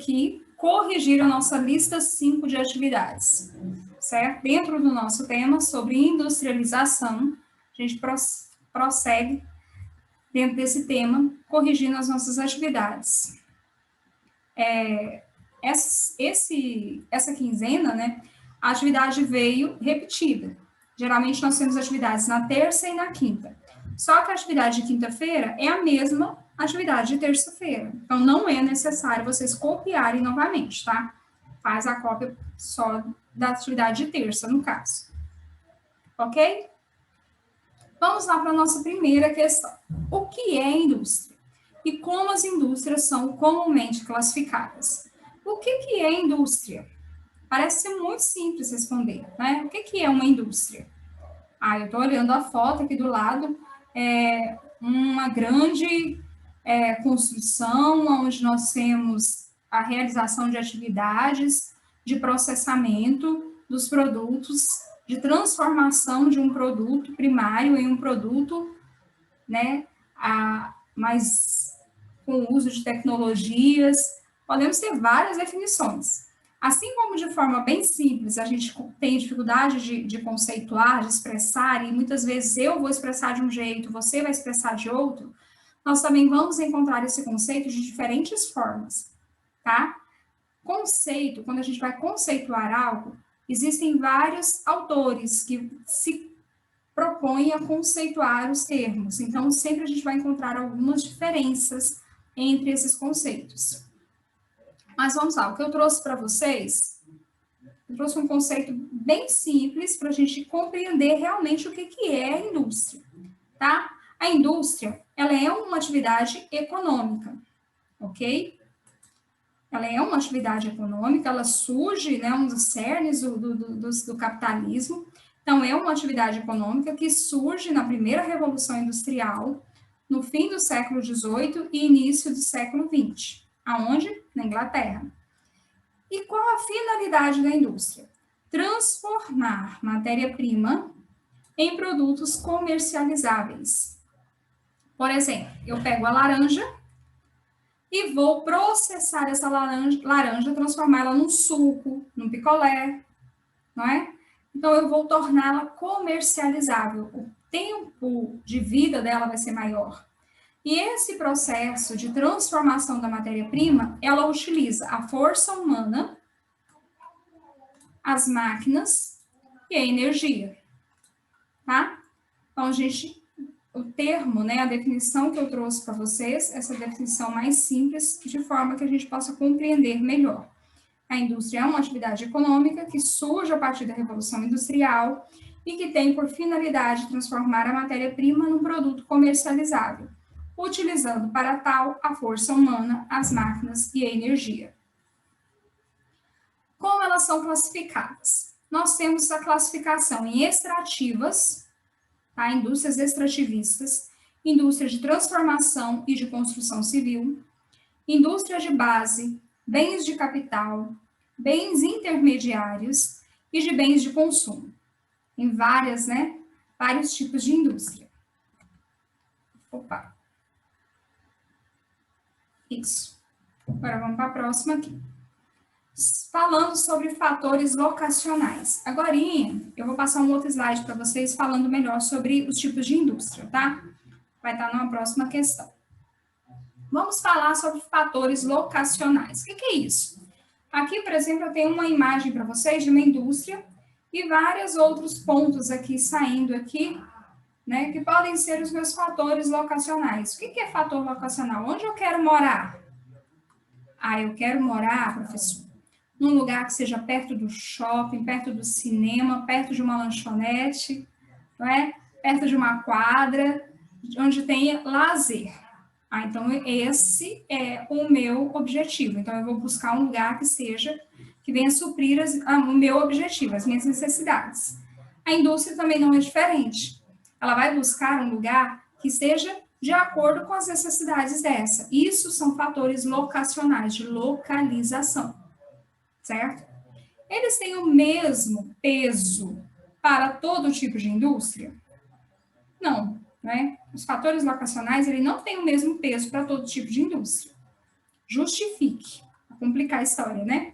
aqui corrigir a nossa lista 5 de atividades, certo? Dentro do nosso tema sobre industrialização, a gente prossegue dentro desse tema, corrigindo as nossas atividades. Essa quinzena, né, a atividade veio repetida. Geralmente nós temos atividades na terça e na quinta. Só que a atividade de quinta-feira é a mesma atividade de terça-feira. Então, não é necessário vocês copiarem novamente, tá? Faz a cópia só da atividade de terça, no caso. Ok? Vamos lá para a nossa primeira questão. O que é indústria? E como as indústrias são comumente classificadas? O que é indústria? Parece ser muito simples responder, né? O que é uma indústria? Eu estou olhando a foto aqui do lado, é uma grande construção, onde nós temos a realização de atividades de processamento dos produtos, de transformação de um produto primário em um produto, né, mais com o uso de tecnologias. Podemos ter várias definições. Assim como de forma bem simples a gente tem dificuldade de conceituar, de expressar, e muitas vezes eu vou expressar de um jeito, você vai expressar de outro, nós também vamos encontrar esse conceito de diferentes formas, tá? Conceito, quando a gente vai conceituar algo, existem vários autores que se propõem a conceituar os termos, então sempre a gente vai encontrar algumas diferenças entre esses conceitos. Mas vamos lá, o que eu trouxe para vocês, eu trouxe um conceito bem simples para a gente compreender realmente o que é a indústria, tá? A indústria, ela é uma atividade econômica, ok? Ela é uma atividade econômica, ela surge, né, um dos cernes do capitalismo. Então, é uma atividade econômica que surge na primeira Revolução Industrial, no fim do século XVIII e início do século XX. Aonde? Na Inglaterra. E qual a finalidade da indústria? Transformar matéria-prima em produtos comercializáveis. Por exemplo, eu pego a laranja e vou processar essa laranja, transformá-la num suco, num picolé, não é? Então, eu vou torná-la comercializável. O tempo de vida dela vai ser maior. E esse processo de transformação da matéria-prima, ela utiliza a força humana, as máquinas e a energia, tá? Então, o termo, né, a definição que eu trouxe para vocês, essa definição mais simples, de forma que a gente possa compreender melhor. A indústria é uma atividade econômica que surge a partir da Revolução Industrial e que tem por finalidade transformar a matéria-prima num produto comercializável, utilizando para tal a força humana, as máquinas e a energia. Como elas são classificadas? Nós temos a classificação em extrativas, tá? Indústrias extrativistas, indústria de transformação e de construção civil, indústria de base, bens de capital, bens intermediários e de bens de consumo. Em vários tipos de indústria. Opa. Isso. Agora vamos para a próxima aqui. Falando sobre fatores locacionais. Agora, eu vou passar um outro slide para vocês falando melhor sobre os tipos de indústria, tá? Vai estar numa próxima questão. Vamos falar sobre fatores locacionais. O que é isso? Aqui, por exemplo, eu tenho uma imagem para vocês de uma indústria e vários outros pontos aqui saindo aqui, né, que podem ser os meus fatores locacionais. O que é fator locacional? Onde eu quero morar? Eu quero morar, professor, num lugar que seja perto do shopping, perto do cinema, perto de uma lanchonete, não é? Perto de uma quadra, onde tenha lazer. Então, esse é o meu objetivo. Então, eu vou buscar um lugar que venha suprir o meu objetivo, as minhas necessidades. A indústria também não é diferente. Ela vai buscar um lugar que seja de acordo com as necessidades dessa. Isso são fatores locacionais, de localização, certo? Eles têm o mesmo peso para todo tipo de indústria? Não, né? Os fatores locacionais, ele não tem o mesmo peso para todo tipo de indústria. Justifique, complicar a história, né?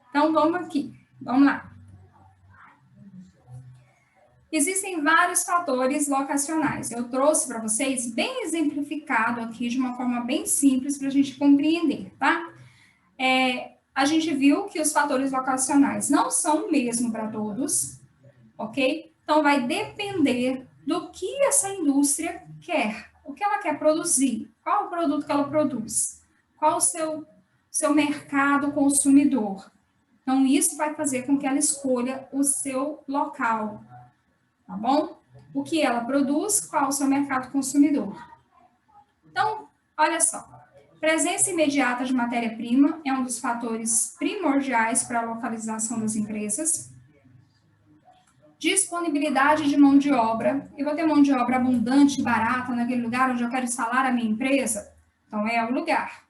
Então, vamos lá. Existem vários fatores locacionais. Eu trouxe para vocês bem exemplificado aqui de uma forma bem simples para a gente compreender, tá? A gente viu que os fatores locacionais não são o mesmo para todos, ok? Então, vai depender do que essa indústria quer, o que ela quer produzir, qual o produto que ela produz, qual o seu mercado consumidor. Então, isso vai fazer com que ela escolha o seu local, tá bom? O que ela produz, qual o seu mercado consumidor. Então, olha só, presença imediata de matéria-prima é um dos fatores primordiais para a localização das empresas. Disponibilidade de mão de obra. Eu vou ter mão de obra abundante, barata, naquele lugar onde eu quero instalar a minha empresa? Então, é o lugar.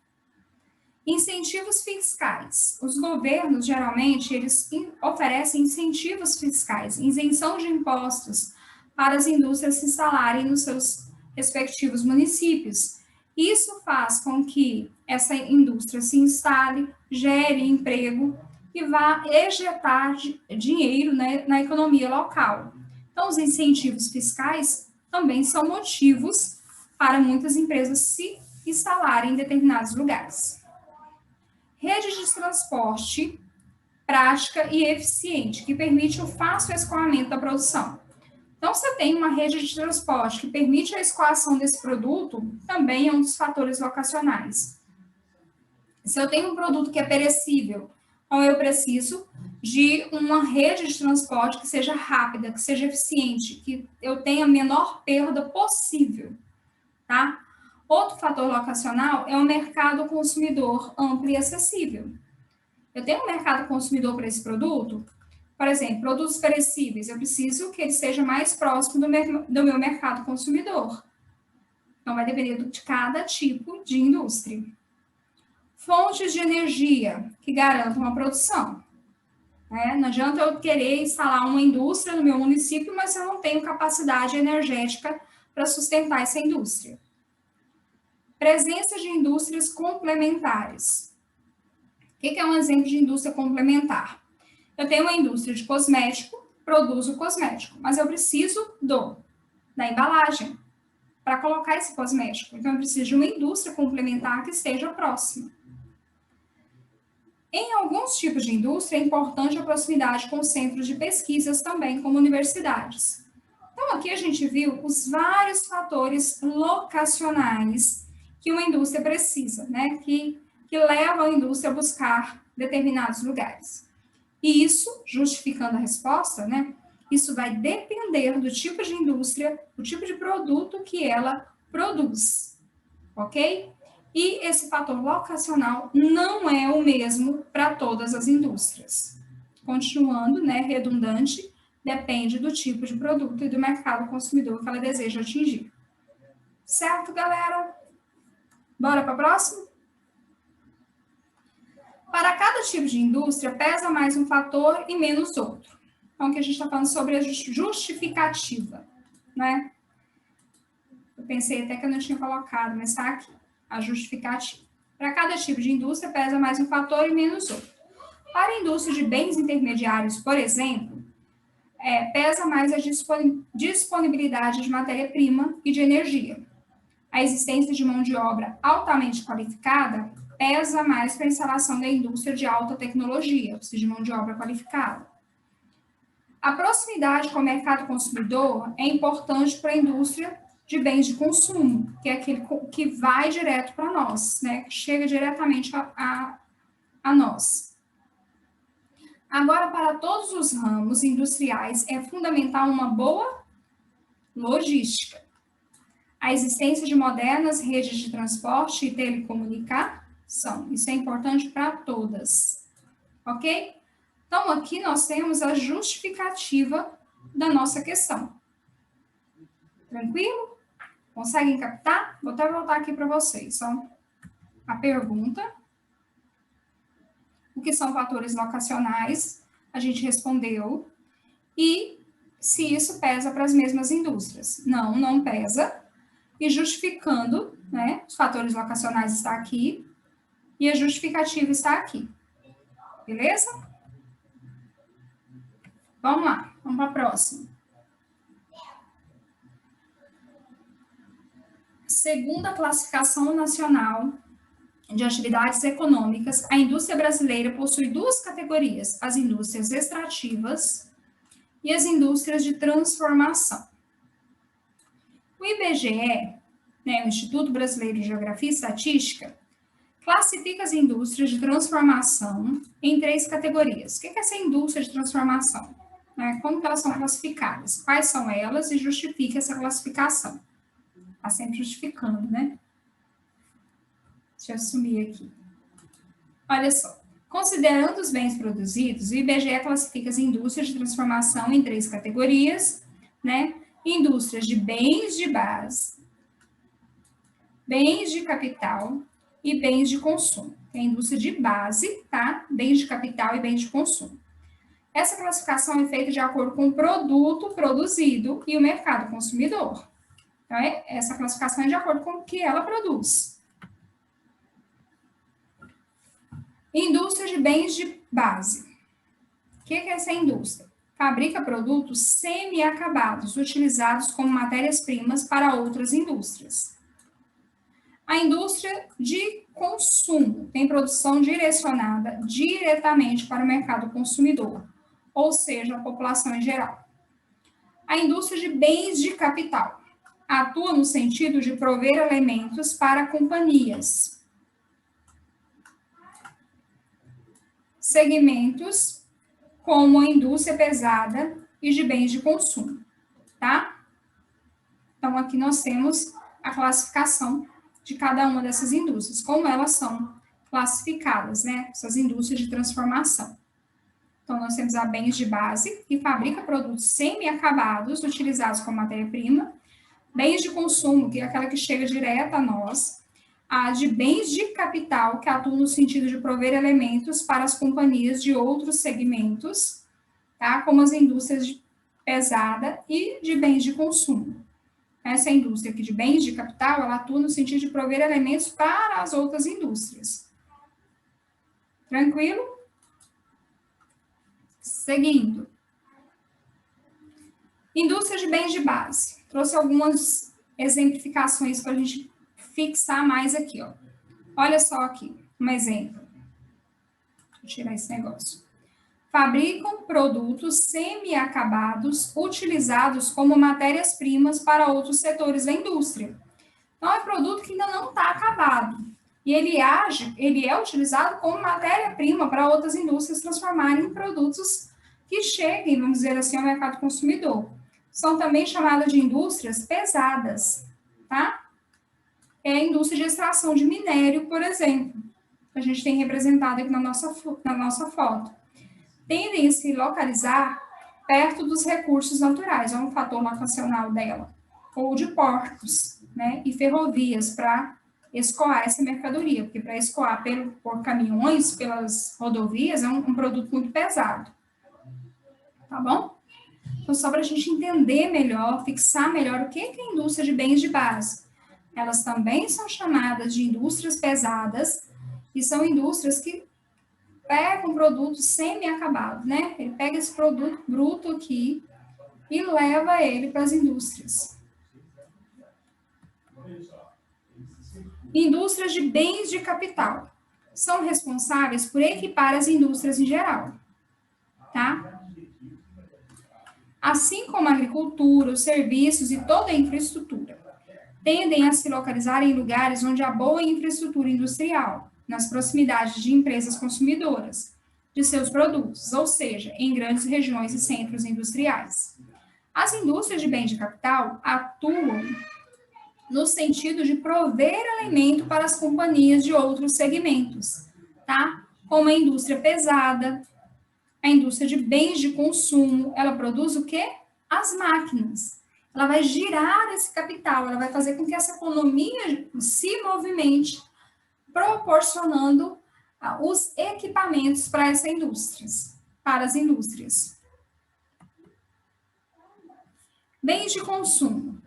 Incentivos fiscais. Os governos, geralmente, eles oferecem incentivos fiscais, isenção de impostos para as indústrias se instalarem nos seus respectivos municípios. Isso faz com que essa indústria se instale, gere emprego e vá ejetar dinheiro, né, na economia local. Então, os incentivos fiscais também são motivos para muitas empresas se instalarem em determinados lugares. Rede de transporte prática e eficiente, que permite o fácil escoamento da produção. Então, se eu tenho uma rede de transporte que permite a escoação desse produto, também é um dos fatores locacionais. Se eu tenho um produto que é perecível, então eu preciso de uma rede de transporte que seja rápida, que seja eficiente, que eu tenha a menor perda possível, tá? Outro fator locacional é o mercado consumidor amplo e acessível. Eu tenho um mercado consumidor para esse produto? Por exemplo, produtos perecíveis, eu preciso que ele seja mais próximo do meu mercado consumidor. Então, vai depender de cada tipo de indústria. Fontes de energia que garantam a produção. Não adianta eu querer instalar uma indústria no meu município, mas eu não tenho capacidade energética para sustentar essa indústria. Presença de indústrias complementares. O que é um exemplo de indústria complementar? Eu tenho uma indústria de cosmético, produzo cosmético, mas eu preciso da embalagem para colocar esse cosmético. Então, eu preciso de uma indústria complementar que esteja próxima. Em alguns tipos de indústria, é importante a proximidade com centros de pesquisas também, como universidades. Então, aqui a gente viu os vários fatores locacionais que uma indústria precisa, né? Que levam a indústria a buscar determinados lugares. E isso, justificando a resposta, né? Isso vai depender do tipo de indústria, do tipo de produto que ela produz, ok? E esse fator locacional não é o mesmo para todas as indústrias. Continuando, né, redundante, depende do tipo de produto e do mercado consumidor que ela deseja atingir. Certo, galera? Bora para a próxima? Para cada tipo de indústria, pesa mais um fator e menos outro. Então, aqui a gente está falando sobre a justificativa, né? Eu pensei até que eu não tinha colocado, mas está aqui, a justificativa. Para cada tipo de indústria, pesa mais um fator e menos outro. Para a indústria de bens intermediários, por exemplo, pesa mais a disponibilidade de matéria-prima e de energia. A existência de mão de obra altamente qualificada pesa mais para a instalação da indústria de alta tecnologia, ou seja, de mão de obra qualificada. A proximidade com o mercado consumidor é importante para a indústria de bens de consumo, que é aquele que vai direto para nós, né? Que chega diretamente a nós. Agora, para todos os ramos industriais, é fundamental uma boa logística. A existência de modernas redes de transporte e telecomunicação. Isso é importante para todas. Ok? Então, aqui nós temos a justificativa da nossa questão. Tranquilo? Conseguem captar? Vou até voltar aqui para vocês. Ó. A pergunta. O que são fatores locacionais? A gente respondeu. E se isso pesa para as mesmas indústrias? Não, não pesa. E justificando, né? Os fatores locacionais está aqui. e a justificativa está aqui. Beleza? Vamos lá, vamos para a próxima. Segundo a classificação nacional de atividades econômicas, a indústria brasileira possui duas categorias: as indústrias extrativas e as indústrias de transformação. O IBGE, o Instituto Brasileiro de Geografia e Estatística, classifica as indústrias de transformação em 3 categorias. O que é essa indústria de transformação? Como que elas são classificadas? Quais são elas? E justifica essa classificação. Está sempre justificando, né? Deixa eu sumir aqui. Olha só. Considerando os bens produzidos, o IBGE classifica as indústrias de transformação em 3 categorias, né? Indústrias de bens de base, bens de capital e bens de consumo. Tem a indústria de base, tá? Bens de capital e bens de consumo. Essa classificação é feita de acordo com o produto produzido e o mercado consumidor. Então, essa classificação é de acordo com o que ela produz. Indústria de bens de base. O que é essa indústria? Fabrica produtos semi-acabados, utilizados como matérias-primas para outras indústrias. A indústria de consumo tem produção direcionada diretamente para o mercado consumidor, ou seja, a população em geral. A indústria de bens de capital atua no sentido de prover elementos para companhias, segmentos como a indústria pesada e de bens de consumo, tá? Então, aqui nós temos a classificação de cada uma dessas indústrias, como elas são classificadas, né? Essas indústrias de transformação. Então, nós temos a bens de base, que fabrica produtos semi-acabados, utilizados como matéria-prima. Bens de consumo, que é aquela que chega direto a nós. A de bens de capital, que atua no sentido de prover elementos para as companhias de outros segmentos, tá? Como as indústrias de pesada e de bens de consumo. Essa indústria aqui de bens de capital, ela atua no sentido de prover elementos para as outras indústrias. Tranquilo? Seguindo. Indústria de bens de base. Trouxe algumas exemplificações para a gente fixar mais aqui, ó. Olha só aqui, um exemplo. Deixa eu tirar esse negócio. Fabricam produtos semi-acabados utilizados como matérias-primas para outros setores da indústria. Então, é produto que ainda não está acabado. E ele é utilizado como matéria-prima para outras indústrias transformarem em produtos que cheguem, vamos dizer assim, ao mercado consumidor. São também chamadas de indústrias pesadas, tá? É a indústria de extração de minério, por exemplo, que a gente tem representado aqui na nossa foto. Tendem a se localizar perto dos recursos naturais, é um fator locacional dela, ou de portos, né, e ferrovias para escoar essa mercadoria, porque para escoar por caminhões, pelas rodovias, é um produto muito pesado. Tá bom? Então, só para a gente entender melhor, fixar melhor o que é a indústria de bens de base. Elas também são chamadas de indústrias pesadas, e são indústrias que pegam um produto semi-acabado, né? Ele pega esse produto bruto aqui e leva ele para as indústrias. Indústrias de bens de capital. São responsáveis por equipar as indústrias em geral, tá? Assim como a agricultura, os serviços e toda a infraestrutura. Tendem a se localizar em lugares onde há boa infraestrutura industrial, nas proximidades de empresas consumidoras de seus produtos, ou seja, em grandes regiões e centros industriais. As indústrias de bens de capital atuam no sentido de prover alimento para as companhias de outros segmentos, tá? Como a indústria pesada, a indústria de bens de consumo, ela produz o quê? As máquinas. Ela vai girar esse capital, ela vai fazer com que essa economia se movimente, proporcionando os equipamentos para as indústrias. Bens de consumo.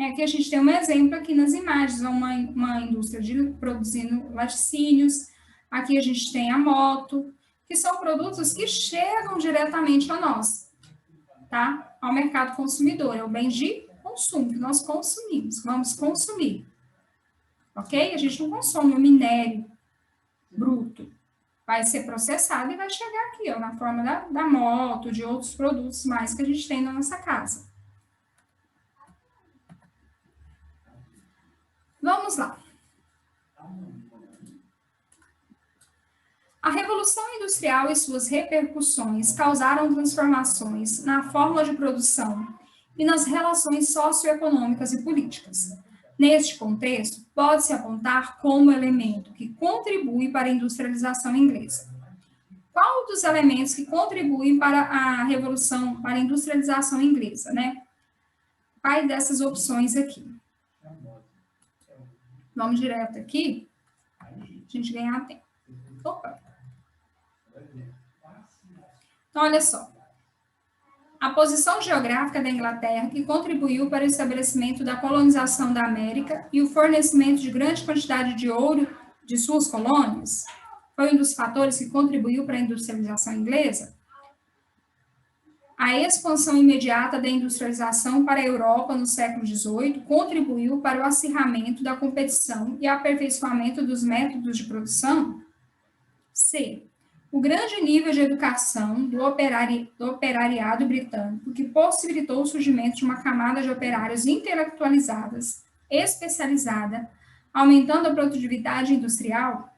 Aqui a gente tem um exemplo aqui nas imagens, uma indústria produzindo laticínios, Aqui a gente tem a moto, que são produtos que chegam diretamente a nós, tá? Ao mercado consumidor, é o bem de consumo que nós consumimos, vamos consumir, ok? A gente não consome o minério bruto, vai ser processado e vai chegar aqui, ó, na forma da moto, de outros produtos mais que a gente tem na nossa casa. Vamos lá. A Revolução Industrial e suas repercussões causaram transformações na forma de produção e nas relações socioeconômicas e políticas. Neste contexto, pode-se apontar como elemento que contribui para a industrialização inglesa. Qual dos elementos que contribuem para a revolução, para a industrialização inglesa, né? Quais dessas opções aqui? Vamos direto aqui, a gente ganhar tempo. Opa! Então, olha só. A posição geográfica da Inglaterra, que contribuiu para o estabelecimento da colonização da América e o fornecimento de grande quantidade de ouro de suas colônias, foi um dos fatores que contribuiu para a industrialização inglesa. A expansão imediata da industrialização para a Europa no século XVIII contribuiu para o acirramento da competição e aperfeiçoamento dos métodos de produção. C. O grande nível de educação do operariado britânico, que possibilitou o surgimento de uma camada de operários intelectualizadas, especializada, aumentando a produtividade industrial.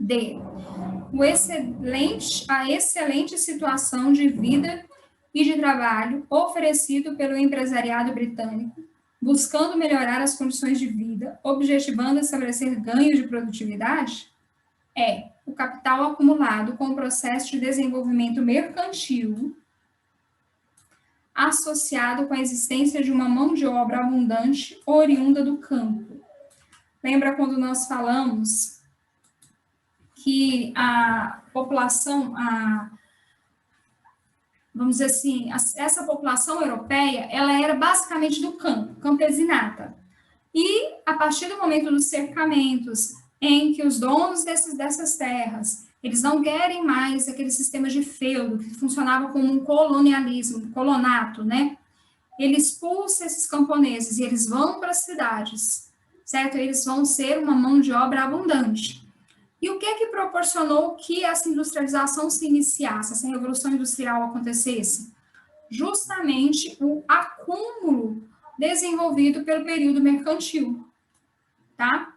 D. A excelente situação de vida e de trabalho oferecido pelo empresariado britânico, buscando melhorar as condições de vida, objetivando estabelecer ganhos de produtividade. É o capital acumulado com o processo de desenvolvimento mercantil associado com a existência de uma mão de obra abundante oriunda do campo. Lembra quando nós falamos que a população, vamos dizer assim, essa população europeia, ela era basicamente do campo, campesinata. E a partir do momento dos cercamentos, em que os donos dessas terras, eles não querem mais aquele sistema de feudo, que funcionava como um colonialismo, colonato, né? Ele expulsa esses camponeses e eles vão para as cidades, certo? Eles vão ser uma mão de obra abundante. E o que proporcionou que essa industrialização se iniciasse, essa revolução industrial acontecesse? Justamente o acúmulo desenvolvido pelo período mercantil, tá?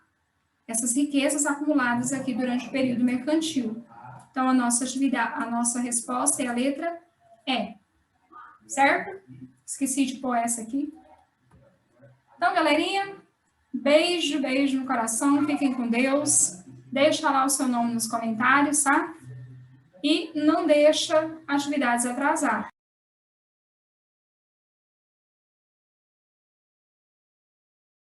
Essas riquezas acumuladas aqui durante o período mercantil. Então, a nossa resposta é a letra E, certo? Esqueci de pôr essa aqui. Então, galerinha, beijo no coração, fiquem com Deus. Deixa lá o seu nome nos comentários, tá? E não deixa atividades atrasar.